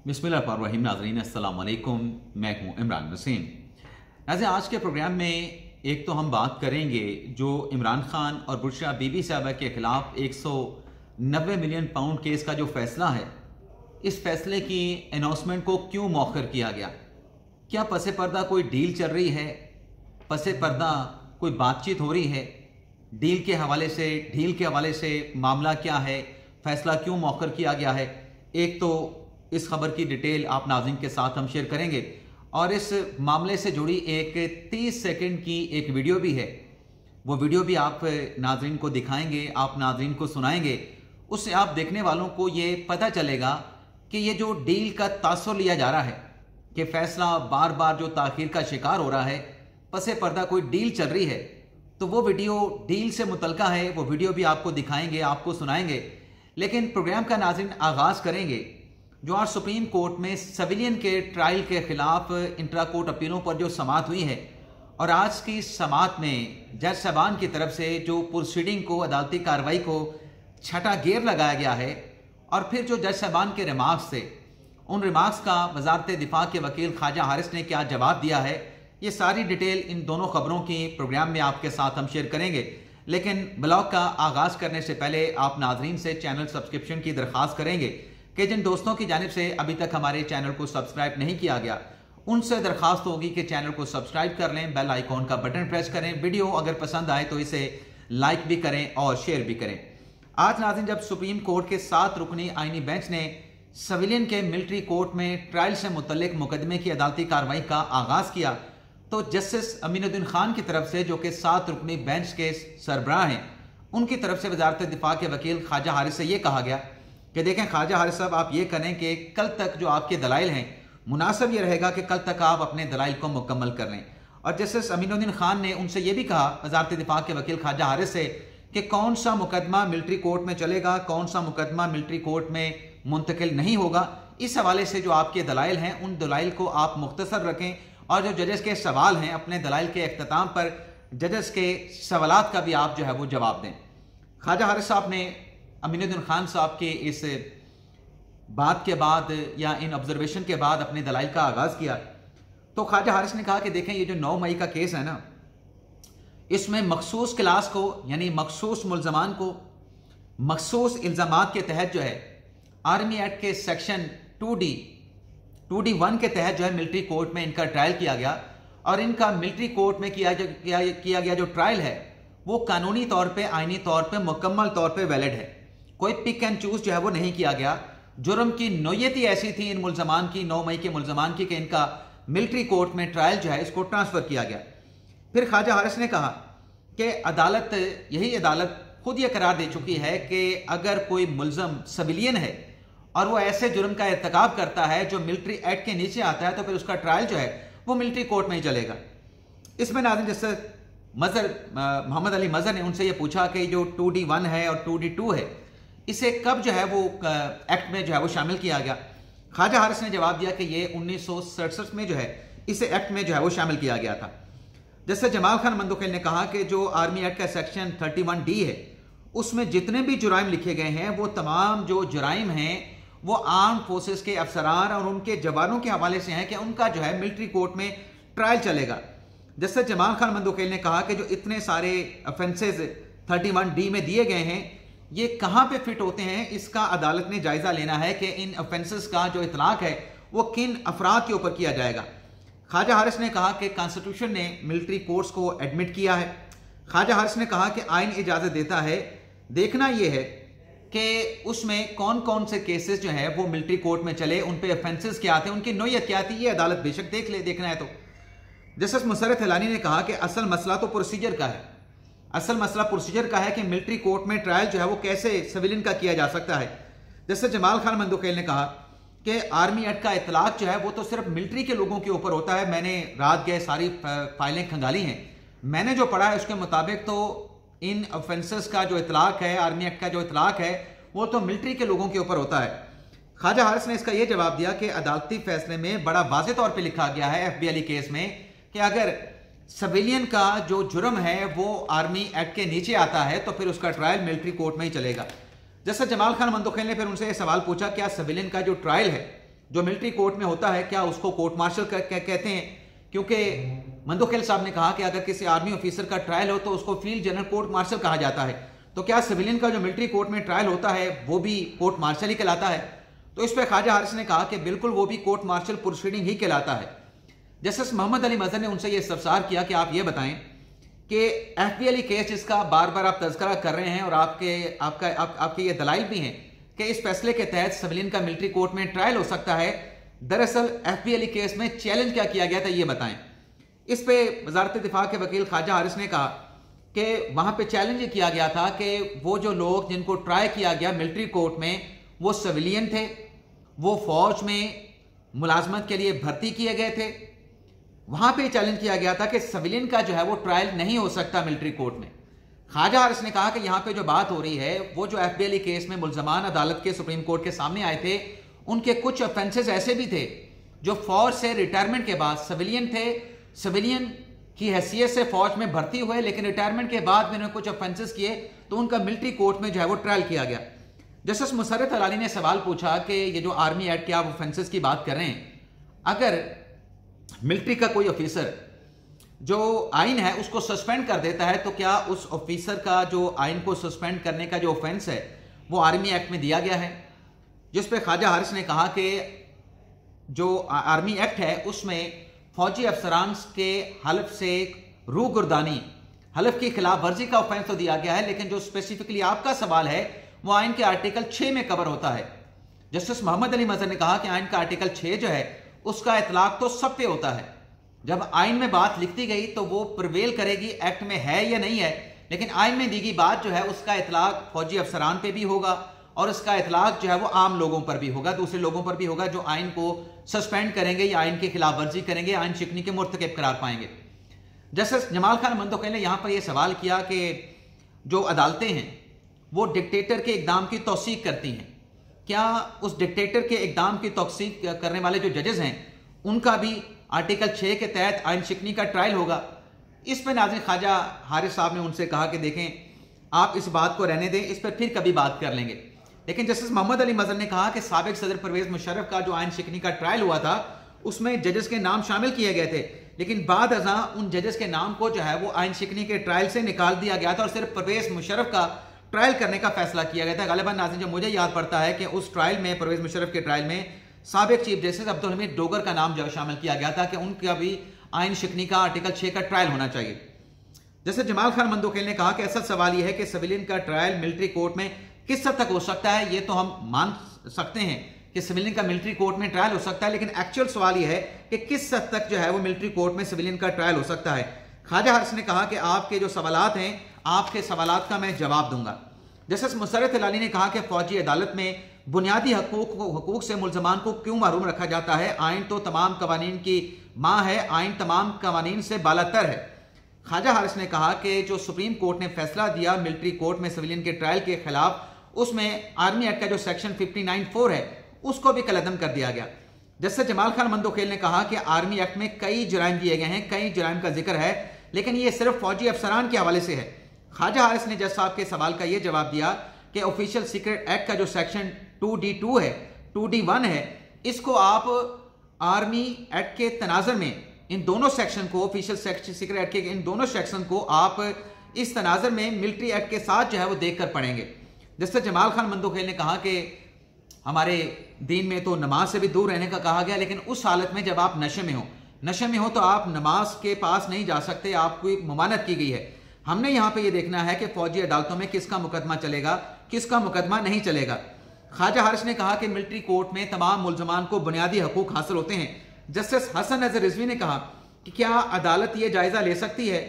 बिस्मिल्लाहिर्रहमानिर्रहीम। नाज़रीन अस्सलाम वालेकुम, मैं हूँ इमरान नसीम। नाज़रीन, आज के प्रोग्राम में एक तो हम बात करेंगे जो इमरान खान और बुशरा बीबी साहबा के ख़िलाफ़ 190 मिलियन पाउंड केस का जो फ़ैसला है, इस फैसले की अनाउंसमेंट को क्यों मौखर किया गया। क्या पसे पर्दा कोई डील चल रही है, पसे पर्दा कोई बातचीत हो रही है, डील के हवाले से मामला क्या है, फैसला क्यों मौखर किया गया है। एक तो इस खबर की डिटेल आप नाज़रीन के साथ हम शेयर करेंगे और इस मामले से जुड़ी एक 30 सेकंड की एक वीडियो भी है, वो वीडियो भी आप नाज़रीन को दिखाएंगे, आप नाज़रीन को सुनाएंगे। उससे आप देखने वालों को ये पता चलेगा कि ये जो डील का तासुर लिया जा रहा है कि फैसला बार बार जो ताख़ीर का शिकार हो रहा है, पसे पर्दा कोई डील चल रही है, तो वो वीडियो डील से मुतल्लिक़ है, वो वीडियो भी आपको दिखाएंगे, आपको सुनाएंगे। लेकिन प्रोग्राम का नाज़रीन आगाज़ करेंगे जो आज सुप्रीम कोर्ट में सिविलियन के ट्रायल के खिलाफ इंट्रा कोर्ट अपीलों पर जो समाअत हुई है, और आज की समाअत में जज साहबान की तरफ से जो प्रोसीडिंग को, अदालती कार्रवाई को छठा गेयर लगाया गया है, और फिर जो जज साहबान के रिमार्क्स थे, उन रिमार्क्स का वजारत दिफा के वकील ख्वाजा हारिस ने क्या जवाब दिया है, ये सारी डिटेल इन दोनों खबरों की प्रोग्राम में आपके साथ हम शेयर करेंगे। लेकिन ब्लॉग का आगाज़ करने से पहले आप नाजरीन से चैनल सब्सक्रिप्शन की दरख्वास्त करेंगे कि जिन दोस्तों की जानिब से अभी तक हमारे चैनल को सब्सक्राइब नहीं किया गया, उनसे दरख्वास्त होगी कि चैनल को सब्सक्राइब कर लें, बेल आइकॉन का बटन प्रेस करें, वीडियो अगर पसंद आए तो इसे लाइक भी करें और शेयर भी करें। आज नाज़रीन, जब सुप्रीम कोर्ट के 7 रुकनी आईनी बेंच ने सिविलियन के मिलिट्री कोर्ट में ट्रायल से मुतल्लिक मुकदमे की अदालती कार्रवाई का आगाज़ किया, तो जस्टिस अमीनुद्दीन खान की तरफ से, जो कि 7 रुकनी बेंच के सरबराह हैं, उनकी तरफ से वजारत दिफा के वकील ख्वाजा हारिस से ये कहा गया कि देखें ख्वाजा हारिस साहब, आप ये करें कि कल तक जो आपके दलाइल हैं, मुनासिब ये रहेगा कि कल तक आप अपने दलाइल को मुकम्मल कर लें। और जस्टिस अमीनुद्दीन खान ने उनसे ये भी कहा, वजारत दिफा के वकील ख्वाजा हारिस से, कि कौन सा मुकदमा मिलिट्री कोर्ट में चलेगा, कौन सा मुकदमा मिलिट्री कोर्ट में मुंतकिल नहीं होगा। इस हवाले से जो आपके दलाइल हैं, उन दलाइल को आप मुख्तसर रखें, और जो जजेस के सवाल हैं, अपने दलाइल के अख्ताम पर जजेस के सवालात का भी आप जो है वो जवाब दें। ख्वाजा हारिस साहब ने अमीनुद्दीन खान साहब के इस बात के बाद या इन ऑब्जर्वेशन के बाद अपने दलाइल का आगाज़ किया, तो ख्वाजा हारिस ने कहा कि देखें, ये जो 9 मई का केस है ना, इसमें मखसूस क्लास को, यानी मखसूस मुल्ज़मान को मखसूस इल्ज़ामात के तहत जो है आर्मी एक्ट के सेक्शन 2D1 के तहत जो है मिलिट्री कोर्ट में इनका ट्रायल किया गया, और इनका मिलिट्री कोर्ट में किया गया जो ट्रायल है वो कानूनी तौर पे, आईनी तौर पे, मुकम्मल तौर पे वैलिड है। कोई पिक एंड चूज जो है वो नहीं किया गया। जुर्म की नोयत ही ऐसी थी इन मुल्ज़मान की, 9 मई के मुल्ज़मान की, कि इनका मिलिट्री कोर्ट में ट्रायल जो है इसको ट्रांसफ़र किया गया। फिर ख्वाजा हारिस ने कहा कि यही अदालत खुद ये करार दे चुकी है कि अगर कोई मुल्ज़म सिविलियन है और वो ऐसे जुर्म का इर्तिकाब करता है जो मिलिट्री एक्ट के नीचे आता है, तो फिर उसका ट्रायल जो है वो मिलिट्री कोर्ट में ही चलेगा। इसमें नाज़रीन, जैसे मोहम्मद अली मज़हर ने उनसे ये पूछा कि जो 2D1 है और 2D2 है, इसे कब जो है वो एक्ट में जो है वो शामिल किया गया। ख्वाजा हारिस ने जवाब दिया कि ये 1967 में जो है इसे एक्ट में जो है वो शामिल किया गया था। जैसे जमाल खान मंदोखेल ने कहा कि जो आर्मी एक्ट का सेक्शन 31D है, उसमें जितने भी जुराइम लिखे गए हैं, वो तमाम जो जुराइम हैं वो आर्म फोर्सेस के अफसरान और उनके जवानों के हवाले से हैं कि उनका जो है मिलिट्री कोर्ट में ट्रायल चलेगा। जैसे जमाल खान मंदोखेल ने कहा कि जो इतने सारे ऑफेंसेस 31D में दिए गए हैं, ये कहाँ पे फिट होते हैं, इसका अदालत ने जायजा लेना है कि इन ऑफेंसेस का जो इतलाक है वो किन अफराद के ऊपर किया जाएगा। ख्वाजा हारिस ने कहा कि कॉन्स्टिट्यूशन ने मिलिट्री कोर्ट्स को एडमिट किया है। ख्वाजा हारिस ने कहा कि आइन इजाज़त देता है, देखना यह है कि उसमें कौन कौन से केसेस जो है वो मिलिट्री कोर्ट में चले, उन पे ऑफेंसेस क्या आते हैं, उनकी नोयत क्या आती है, ये अदालत बेशक देख ले, देखना है तो। जस्टिस मुसर्रत हिलानी ने कहा कि असल मसला तो प्रोसीजर का है, असल मसला प्रोसीजर का है कि मिलिट्री कोर्ट में ट्रायल जो है वो कैसे सिविलियन का किया जा सकता है। जैसे जमाल खान मंदोखेल ने कहा कि आर्मी एक्ट का इतलाक जो है वो तो सिर्फ मिलिट्री के लोगों के ऊपर होता है। मैंने रात गए सारी फाइलें खंगाली हैं, मैंने जो पढ़ा है उसके मुताबिक तो इन ऑफेंसेस का जो इतलाक है, आर्मी एक्ट का जो इतलाक है, वो तो मिलिट्री के लोगों के ऊपर होता है। ख्वाजा हारिस ने इसका यह जवाब दिया कि अदालती फैसले में बड़ा वाज़ेह तौर पर लिखा गया है FBI केस में कि अगर सिविलियन का जो जुर्म है वो आर्मी एक्ट के नीचे आता है तो फिर उसका ट्रायल मिलिट्री कोर्ट में ही चलेगा। जैसे जमाल खान मंदोखेल ने फिर उनसे यह सवाल पूछा, क्या सिविलियन का जो ट्रायल है जो मिलिट्री कोर्ट में होता है क्या उसको कोर्ट मार्शल कहते हैं? क्योंकि मंदोखेल साहब ने कहा कि अगर किसी आर्मी ऑफिसर का ट्रायल हो तो उसको फील्ड जनरल कोर्ट मार्शल कहा जाता है, तो क्या सिविलियन का जो मिलिट्री कोर्ट में ट्रायल होता है वो भी कोर्ट मार्शल ही कहलाता है? तो इस पर ख्वाजा हारिस ने कहा कि बिल्कुल वो भी कोर्ट मार्शल प्रोसीडिंग ही कहलाता है। जस्टिस मोहम्मद अली मजहर ने उनसे ये इस्तफसार किया कि आप ये बताएं कि FPLE केस जिसका बार बार आप तज़किरा कर रहे हैं और आपके ये दलाइल भी हैं कि इस फैसले के तहत सिविलियन का मिलिट्री कोर्ट में ट्रायल हो सकता है, दरअसल FPLE केस में चैलेंज क्या किया गया था ये बताएं। इस पे वजारत दिफा के वकील ख्वाजा हारिस ने कहा कि वहां पे चैलेंज किया गया था कि वो जो लोग जिनको ट्राई किया गया मिलिट्री कोर्ट में वो सिविलियन थे, वो फौज में मुलाजमत के लिए भर्ती किए गए थे। वहां पे चैलेंज किया गया था कि सिविलियन का जो है वो ट्रायल नहीं हो सकता मिलिट्री कोर्ट में। ख्वाजा हारिस ने कहा कि यहां पे जो बात हो रही है वो जो FPLE केस में मुल्जमान अदालत के सुप्रीम कोर्ट के सामने आए थे, उनके कुछ ऑफेंसेस ऐसे भी थे जो फौज से रिटायरमेंट के बाद सिविलियन थे, सिविलियन की हैसियत से फौज में भर्ती हुए, लेकिन रिटायरमेंट के बाद में उन्होंने कुछ ऑफेंसेस किए तो उनका मिलिट्री कोर्ट में जो है वो ट्रायल किया गया। जस्टिस मुसर्रत अलाली ने सवाल पूछा कि ये जो आर्मी एक्ट के आप ऑफेंसेस की बात कर रहे हैं, अगर मिलिट्री का कोई ऑफिसर जो आइन है उसको सस्पेंड कर देता है तो क्या उस ऑफिसर का जो आइन को सस्पेंड करने का जो ऑफेंस है वो आर्मी एक्ट में दिया गया है? जिस पे ख्वाजा हारिस ने कहा कि जो आर्मी एक्ट है उसमें फौजी अफसरान के हल्फ से रूगुर्दानी, हल्फ की खिलाफ वर्जी का ऑफेंस तो दिया गया है, लेकिन जो स्पेसिफिकली आपका सवाल है वो आइन के आर्टिकल 6 में कवर होता है। जस्टिस मोहम्मद अली मजहर ने कहा कि आइन का आर्टिकल 6 जो है उसका इतलाक तो सब पे होता है। जब आइन में बात लिखती गई तो वो प्रिवेल करेगी एक्ट में है या नहीं है, लेकिन आइन में दी गई बात जो है उसका इतलाक फौजी अफसरान पे भी होगा और इसका इतलाक जो है वो आम लोगों पर भी होगा, दूसरे लोगों पर भी होगा जो आइन को सस्पेंड करेंगे या आइन की खिलाफ वर्जी करेंगे, आइन शिकनी के मुर्तकब करार पाएंगे। जस्टिस जमाल खान मंदोखेल ने यहां पर यह सवाल किया कि जो अदालतें हैं वो डिक्टेटर के इकदाम की तौसीक करती हैं, क्या उस डिक्टेटर के इकदाम की तौसीक करने वाले जो जजेस हैं उनका भी आर्टिकल 6 के तहत आइन शिकनी का ट्रायल होगा? इस पर नाज़रीन ख्वाजा हारिस साहब ने उनसे कहा कि देखें आप इस बात को रहने दें, इस पर फिर कभी बात कर लेंगे। लेकिन जस्टिस मोहम्मद अली मजहर ने कहा कि साबिक सदर परवेज मुशर्रफ का जो आइन शिकनी का ट्रायल हुआ था उसमें जजेस के नाम शामिल किए गए थे, लेकिन बाद अज़ां उन जजेस के नाम को जो है वो आइन शिकनी के ट्रायल से निकाल दिया गया था और सिर्फ परवेज मुशर्रफ का ट्रायल करने का फैसला किया गया था। गालिबन नाज़रीन जो मुझे याद पड़ता है कि उस ट्रायल में, परवेज मुशर्रफ के ट्रायल में साबिक चीफ जस्टिस अब्दुल हमीद डोगर का नाम जो शामिल किया गया था कि उनका भी आइन शिकनी का आर्टिकल 6 का ट्रायल होना चाहिए। जैसे जमाल खान मंदोखेल ने कहा कि असल सवाल यह है कि सिविलियन का ट्रायल मिलिट्री कोर्ट में किस हद तक हो सकता है। ये तो हम मान सकते हैं कि सिविलियन का मिलिट्री कोर्ट में ट्रायल हो सकता है, लेकिन एक्चुअल सवाल यह है कि किस हद तक जो है वो मिलिट्री कोर्ट में सिविलियन का ट्रायल हो सकता है। ख्वाजा हारिस ने कहा कि आपके जो सवालात हैं, आपके सवालात का मैं जवाब दूंगा। जस्टिस मुसर्रत अलाली ने कहा कि फौजी अदालत में बुनियादी हकूक से मुल्जमान को क्यों महरूम रखा जाता है? आइन तो तमाम कवानीन की माँ है, आइन तमाम कवानीन से बालातर है। ख्वाजा हारिस ने कहा कि जो सुप्रीम कोर्ट ने फैसला दिया मिलिट्री कोर्ट में सिविलियन के ट्रायल के खिलाफ, उसमें आर्मी एक्ट का जो सेक्शन 59(4) है उसको भी कलअदम कर दिया गया। जस्टिस जमाल खान मंदोखेल ने कहा कि आर्मी एक्ट में कई जुराइम दिए गए हैं, कई जुराइम का जिक्र है, लेकिन ये सिर्फ फौजी अफसरान के हवाले से है। ख्वाजा हारिस ने जज साहब के सवाल का यह जवाब दिया कि ऑफिशियल सीक्रेट एक्ट का जो सेक्शन 2D2 है, 2D1 है, इसको आप आर्मी एक्ट के तनाजर में इन दोनों सेक्शन को, ऑफिशियल सीक्रेट एक्ट के इन दोनों सेक्शन को आप इस तनाजर में मिलिट्री एक्ट के साथ जो है वो देख कर पढ़ेंगे। जैसे जमाल खान मंदोखेल ने कहा कि हमारे दीन में तो नमाज से भी दूर रहने का कहा गया, लेकिन उस हालत में जब आप नशे में हो तो आप नमाज के पास नहीं जा सकते, आपको एक ममानत की गई है। हमने यहाँ पे ये देखना है कि फौजी अदालतों में किसका मुकदमा चलेगा, किसका मुकदमा नहीं चलेगा। ख्वाजा हारिस ने कहा कि मिलिट्री कोर्ट में तमाम मुल्जमान को बुनियादी हकूक हासिल होते हैं। जस्टिस हसन नजर रिजवी ने कहा कि क्या अदालत ये जायजा ले सकती है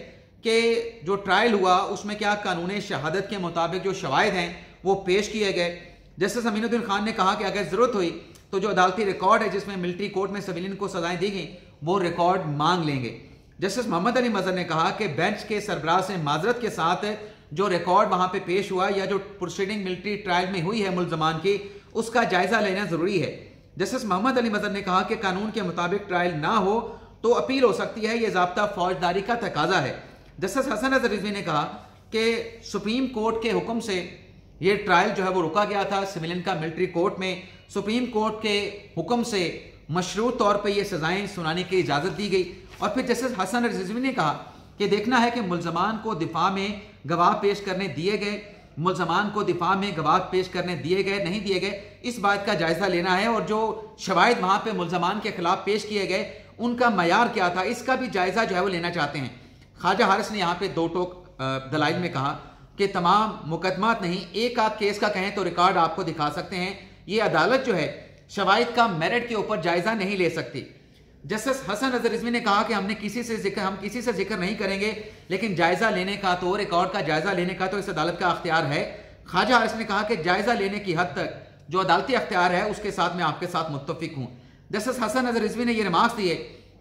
कि जो ट्रायल हुआ उसमें क्या कानून शहादत के मुताबिक जो शवाहिद हैं वो पेश किए गए। जस्टिस अमीनुद्दीन खान ने कहा कि अगर जरूरत हुई तो जो अदालती रिकॉर्ड है जिसमें मिलिट्री कोर्ट में सिविलियन को सजाएं दी गई वो रिकॉर्ड मांग लेंगे। जस्टिस मोहम्मद अली मजहर ने कहा कि बेंच के सरबराह से माजरत के साथ जो रिकॉर्ड वहां पे पेश हुआ या जो प्रोसीडिंग मिलिट्री ट्रायल में हुई है मुल्जमान की, उसका जायजा लेना जरूरी है। जस्टिस मोहम्मद अली मजहर ने कहा कि कानून के मुताबिक ट्रायल ना हो तो अपील हो सकती है, यह ज़ाब्ता फौजदारी का तकाजा है। जस्टिस हसन नजर रिजवी ने कहा कि सुप्रीम कोर्ट के हुक्म से ये ट्रायल जो है वो रुका गया था। सिविलियन का मिलिट्री कोर्ट में सुप्रीम कोर्ट के हुक्म से मशरूत तौर पर यह सजाएं सुनाने की इजाज़त दी गई। और फिर जस्टिस हसन रिजवी ने कहा कि देखना है कि मुल्ज़मान को दिफा में गवाह पेश करने दिए गए, मुल्ज़मान को दिफा में गवाह पेश करने दिए गए नहीं दिए गए, इस बात का जायज़ा लेना है। और जो शवाहिद वहाँ पे मुल्ज़मान के खिलाफ पेश किए गए उनका मयार क्या था, इसका भी जायज़ा जो है वो लेना चाहते हैं। ख्वाजा हारिस ने यहाँ पे दो टोक दलाइल में कहा कि तमाम मुकदमात नहीं, एक आध केस का कहें तो रिकॉर्ड आपको दिखा सकते हैं। ये अदालत जो है शवाहिद का मेरिट के ऊपर जायज़ा नहीं ले सकती। जस्टिस हसन रिजवी ने कहा कि हम किसी से जिक्र नहीं करेंगे, लेकिन जायजा लेने का तो, रिकॉर्ड का जायजा लेने का तो इस अदालत का अख्तियार है। ख्वाजा हारिस ने कहा कि जायजा लेने की हद तक जो अदालती अख्तियार है उसके साथ मैं आपके साथ मुत्तफिक हूं। जस्टिस हसन रिजवी ने यह रिमार्क्स दिए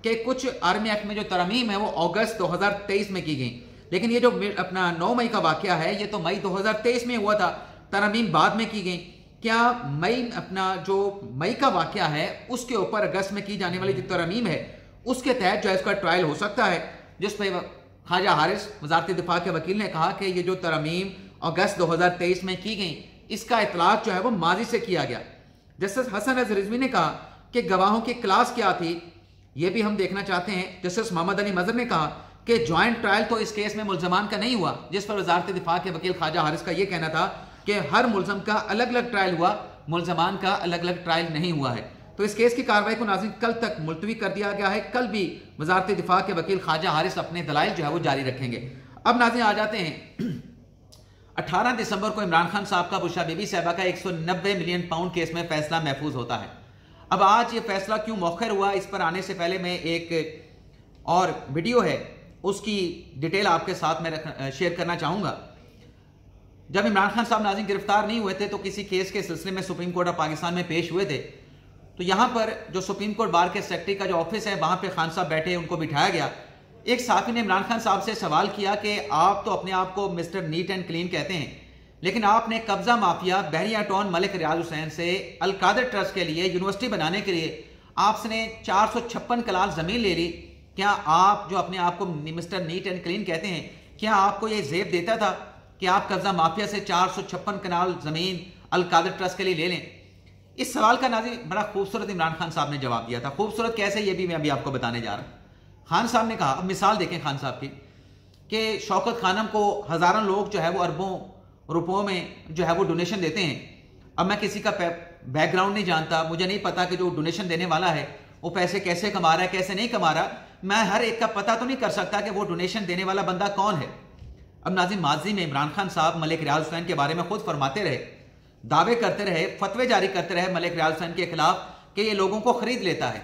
कि कुछ आर्मी एक्ट में जो तरमीम है वो अगस्त 2023 में की गई, लेकिन ये जो अपना 9 मई का वाकया है ये तो मई 2023 में हुआ था, तरमीम बाद में की गई। क्या मई का वाकया है उसके ऊपर अगस्त में की जाने वाली जो तरमीम है उसके तहत जो है इसका ट्रायल हो सकता है, जिस पर ख्वाजा हारिस वज़ारत दिफा के वकील ने कहा कि ये जो तरमीम अगस्त 2023 में की गई इसका इतलाक जो है वो माजी से किया गया। जस्टिस हसन रिजवी ने कहा कि गवाहों की क्लास क्या थी ये भी हम देखना चाहते हैं। जस्टिस मोहम्मद अली मजहर ने कहा कि ज्वाइंट ट्रायल तो इस केस में मुल्ज़मान का नहीं हुआ, जिस पर वज़ारत दिफा के वकील ख्वाजा हारिस का यह कहना था कि हर मुल्ज़म का अलग अलग ट्रायल हुआ, मुल्ज़मान का अलग अलग ट्रायल नहीं हुआ है। तो इस केस की कार्रवाई को नाज़रीन कल तक मुलतवी कर दिया गया है। कल भी वज़ारत दिफा के वकील ख्वाजा हारिस अपने दलाइल जो है वो जारी रखेंगे। अब नाज़रीन आ जाते हैं 18 दिसंबर को इमरान खान साहब का बुशरा बीबी साहबा का 190 मिलियन पाउंड केस में फैसला महफूज होता है। अब आज ये फैसला क्यों मौखर हुआ, इस पर आने से पहले मैं एक और वीडियो है उसकी डिटेल आपके साथ में शेयर करना चाहूँगा। जब इमरान खान साहब नाज़रीन गिरफ्तार नहीं हुए थे तो किसी केस के सिलसिले में सुप्रीम कोर्ट ऑफ पाकिस्तान में पेश हुए थे, तो यहाँ पर जो सुप्रीम कोर्ट बार के सेक्रेटरी का जो ऑफिस है वहाँ पे खान साहब बैठे, उनको बिठाया गया। एक साफी ने इमरान खान साहब से सवाल किया कि आप तो अपने आप को मिस्टर नीट एंड क्लीन कहते हैं, लेकिन आपने कब्जा माफिया बहरिया टाउन मलिक रियाज हुसैन से अल कादर ट्रस्ट के लिए यूनिवर्सिटी बनाने के लिए आपने 456 कनाल जमीन ले ली। क्या आप जो अपने आप को मिस्टर नीट एंड क्लीन कहते हैं, क्या आपको ये जेब देता था कि आप कब्जा माफिया से 456 कनाल जमीन अल कादर ट्रस्ट के लिए ले लें? इस सवाल का नाज़रीन बड़ा खूबसूरत इमरान खान साहब ने जवाब दिया था। खूबसूरत कैसे, ये भी मैं अभी आपको बताने जा रहा हूं। खान साहब ने कहा, अब मिसाल देखें खान साहब की, कि शौकत खानम को हजारों लोग जो है वो अरबों रुपयों में जो है वो डोनेशन देते हैं। अब मैं किसी का बैकग्राउंड नहीं जानता, मुझे नहीं पता कि जो डोनेशन देने वाला है वो पैसे कैसे कमा रहा है कैसे नहीं कमा रहा, मैं हर एक का पता तो नहीं कर सकता कि वो डोनेशन देने वाला बंदा कौन है। अब नाज़रीन माजी में इमरान खान साहब मलिक रियाज हुसैन के बारे में खुद फरमाते रहे, दावे करते रहे, फतवे जारी करते रहे मलिक रियाज हुसैन के खिलाफ कि ये लोगों को खरीद लेता है,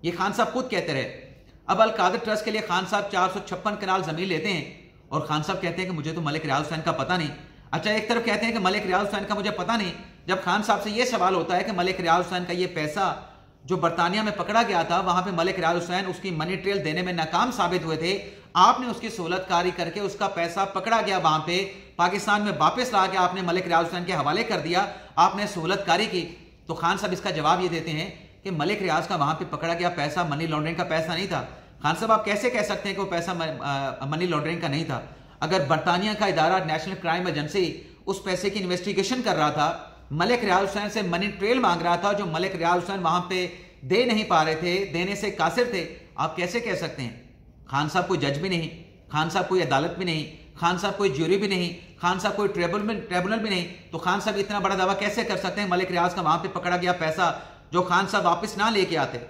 ये खान साहब खुद कहते रहे। अब अल कादर ट्रस्ट के लिए खान साहब 456 कनाल जमीन लेते हैं और खान साहब कहते हैं कि मुझे तो मलिक रियाज हुसैन का पता नहीं। अच्छा, एक तरफ कहते हैं कि मलिक रियाज हुसैन का मुझे पता नहीं, जब खान साहब से यह सवाल होता है कि मलिक रियाज हुसैन का ये पैसा जो बरतानिया में पकड़ा गया था, वहां पे मलिक रियाज हुसैन उसकी मनी ट्रेल देने में नाकाम साबित हुए थे, आपने उसकी सहूलतकारी करके उसका पैसा पकड़ा गया, वहां पे पाकिस्तान में वापस ला के आपने मलिक रियाज हुसैन के हवाले कर दिया, आपने सहूलतकारी की। तो खान साहब इसका जवाब ये देते हैं कि मलिक रियाज का वहां पे पकड़ा गया पैसा मनी लॉन्ड्रिंग का पैसा नहीं था। खान साहब आप कैसे कह सकते हैं कि वो पैसा मनी लॉन्ड्रिंग का नहीं था? अगर बरतानिया का इदारा नेशनल क्राइम एजेंसी उस पैसे की इन्वेस्टिगेशन कर रहा था, मलिक रियाज हुसैन से मनी ट्रेल मांग रहा था जो मलिक रियाज हुसैन वहां पे दे नहीं पा रहे थे, देने से कासिर थे, आप कैसे कह सकते हैं? खान साहब कोई जज भी नहीं, खान साहब कोई अदालत भी नहीं, खान साहब कोई ज्यूरी भी नहीं, खान साहब कोई ट्रिब्यूनल भी नहीं, तो खान साहब इतना बड़ा दावा कैसे कर सकते हैं मलिक रियाज का वहां पे पकड़ा गया पैसा जो खान साहब वापस ना लेके आते,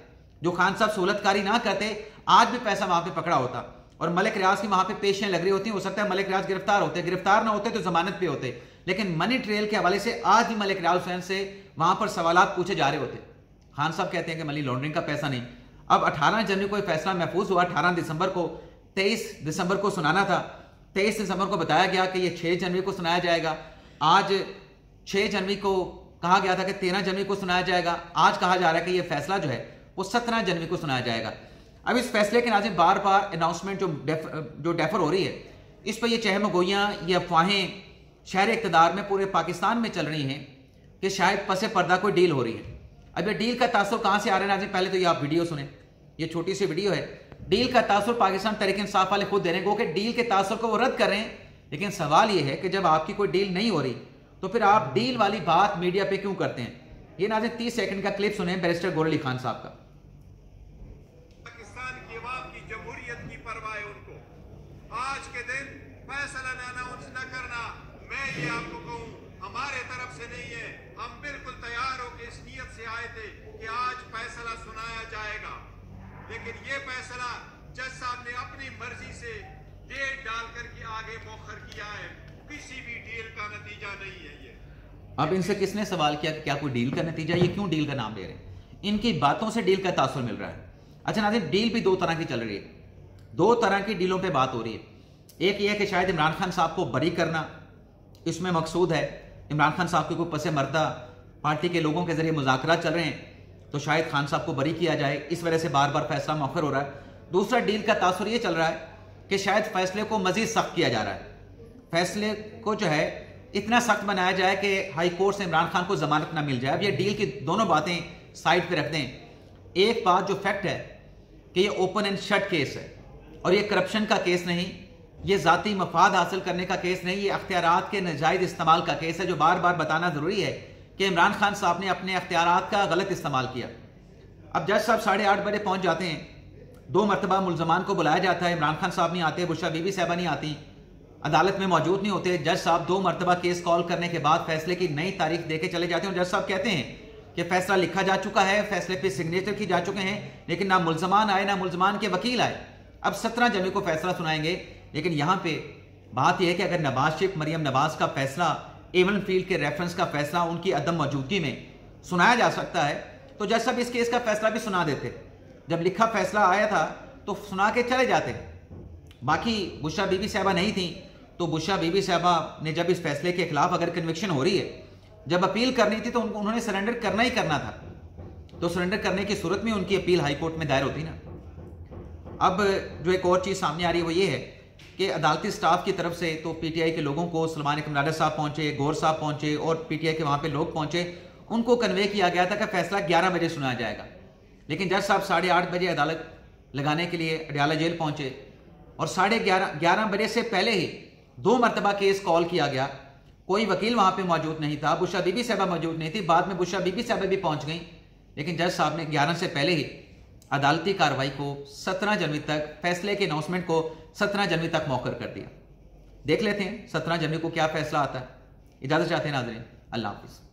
जो खान साहब सहूलतकारी ना करते, आज भी पैसा वहां पे पकड़ा होता और मलिक रियाज की वहां पे पेशियां लग रही होती। हो सकता है मलिक रियाज गिरफ्तार होते, गिरफ्तार ना होते तो जमानत पे होते, लेकिन मनी ट्रेल के हवाले से आज भी मलिक रियाज हुसैन से वहां पर सवालात पूछे जा रहे होते। खान साहब कहते हैं कि मनी लॉन्ड्रिंग का पैसा नहीं। अब 18 जनवरी को फैसला महफूज हुआ, 18 दिसंबर को 23 दिसंबर को सुनाना था, 23 दिसंबर को बताया गया कि यह 6 जनवरी को सुनाया जाएगा। आज 6 जनवरी को कहा गया था कि 13 जनवरी को सुनाया जाएगा, आज कहा जा रहा है कि यह फैसला जो है वो 17 जनवरी को सुनाया जाएगा। अब इस फैसले के नाज़रीन बार बार अनाउंसमेंट जो डेफर हो रही है, इस पर यह चहमगोइयाँ, ये अफवाहें शहर इक़्तिदार में पूरे पाकिस्तान में चल रही हैं कि शायद पसे पर्दा कोई डील हो रही है। अब ये डील का तासुर कहाँ से आ रहा है नाज़रीन, पहले तो ये आप वीडियो सुने, ये छोटी सी वीडियो है। डील का तासुर पाकिस्तान तहरीक इंसाफ वाले खुद दे रहे हैं, कि डील के तासुर को वो रद्द कर रहे हैं, लेकिन सवाल ये है कि जब आपकी कोई डील नहीं हो रही तो फिर आप डील वाली बात मीडिया पे क्यों करते हैं? ये नाज़रीन 30 सेकंड का क्लिप सुने बैरिस्टर गौहर अली खान साहब का। पाकिस्तान की अवाम की जमहूरियत की परवाह है उनको। आज के दिन फैसला अनाउंस न करना, मैं ये आपको कहूँ, हमारे तरफ से नहीं है। हम बिल्कुल तैयार होकर इस नियत से आए थे कि आज फैसला सुनाया जाएगा, लेकिन ये फैसला जज साहब ने अपनी मर्जी से डेट डालकर के आगे मौखर किया है। किसी भी डील का नतीजा नहीं है ये। अब इनसे किसने सवाल किया कि क्या कोई डील का नतीजा, ये क्यों डील का नाम ले रहे हैं? इनकी बातों से डील का तासुर मिल रहा है। अच्छा नाज़रीन, डील भी दो तरह की चल रही है, दो तरह की डीलों पे बात हो रही है। एक ये है कि शायद इमरान खान साहब को बरी करना, इसमें मकसूद है इमरान खान साहब के कोई पसे मर्दा पार्टी के लोगों के जरिए मुज़ाकरात चल रहे हैं तो शायद खान साहब को बरी किया जाए, इस वजह से बार बार फैसला मौखर हो रहा है। दूसरा डील का तासुर ये चल रहा है कि शायद फैसले को मजीद सख्त किया जा रहा है, फैसले को जो है इतना सख्त बनाया जाए कि हाई कोर्ट से इमरान खान को जमानत ना मिल जाए। अब ये डील की दोनों बातें साइड पे रख दें। एक बात जो फैक्ट है कि ये ओपन एंड शट केस है और ये करप्शन का केस नहीं, ये ज़ाती मफाद हासिल करने का केस नहीं, ये अख्तियारात के नाजायज़ इस्तेमाल का केस है, जो बार बार बताना ज़रूरी है कि इमरान खान साहब ने अपने अख्तियारात का गलत इस्तेमाल किया। अब जज साहब 8:30 बजे पहुँच जाते हैं, 2 मरतबा मुलजमान को बुलाया जाता है, इमरान खान साहब नहीं आते, बुशरा बीबी साहबा नहीं आती, अदालत में मौजूद नहीं होते। जज साहब 2 मरतबा केस कॉल करने के बाद फैसले की नई तारीख देके चले जाते हैं। जज साहब कहते हैं कि फैसला लिखा जा चुका है, फैसले पे सिग्नेचर की जा चुके हैं, लेकिन ना मुलजमान आए ना मुलजमान के वकील आए। अब 17 जनवरी को फैसला सुनाएंगे। लेकिन यहाँ पे बात यह है कि अगर नवाज शरीफ मरियम नवाज का फैसला, एवन फील्ड के रेफरेंस का फैसला उनकी अदम मौजूदगी में सुनाया जा सकता है तो जज साहब इस केस का फैसला भी सुना देते। जब लिखा फैसला आया था तो सुना के चले जाते। बाकी बुशरा बीबी साहबा नहीं थी तो बुशरा बीबी साहबा ने जब इस फैसले के खिलाफ अगर कन्विक्शन हो रही है, जब अपील करनी थी तो उन्होंने सरेंडर करना ही करना था, तो सरेंडर करने की सूरत में उनकी अपील हाई कोर्ट में दायर होती ना। अब जो एक और चीज़ सामने आ रही है वो ये है कि अदालती स्टाफ की तरफ से तो पीटीआई के लोगों को सलमान कमराडा साहब पहुंचे, गौर साहब पहुंचे और पीटीआई के वहाँ पे लोग पहुंचे, उनको कन्वे किया गया था कि फैसला 11 बजे सुनाया जाएगा। लेकिन जज साहब 8:30 बजे अदालत लगाने के लिए अडयाला जेल पहुंचे और 11:30 बजे से पहले ही 2 मरतबा केस कॉल किया गया। कोई वकील वहाँ पे मौजूद नहीं था, बुशरा बीबी साहबा मौजूद नहीं थी, बाद में बुशरा बीबी साहबा भी पहुँच गई। लेकिन जज साहब ने 11 से पहले ही अदालती कार्रवाई को 17 जनवरी तक, फैसले के अनाउंसमेंट को 17 जनवरी तक मौखर कर दिया। देख लेते हैं 17 जनवरी को क्या फैसला आता है। इजाज़त चाहते हैं नाज़रीन, अल्लाह हाफिज़।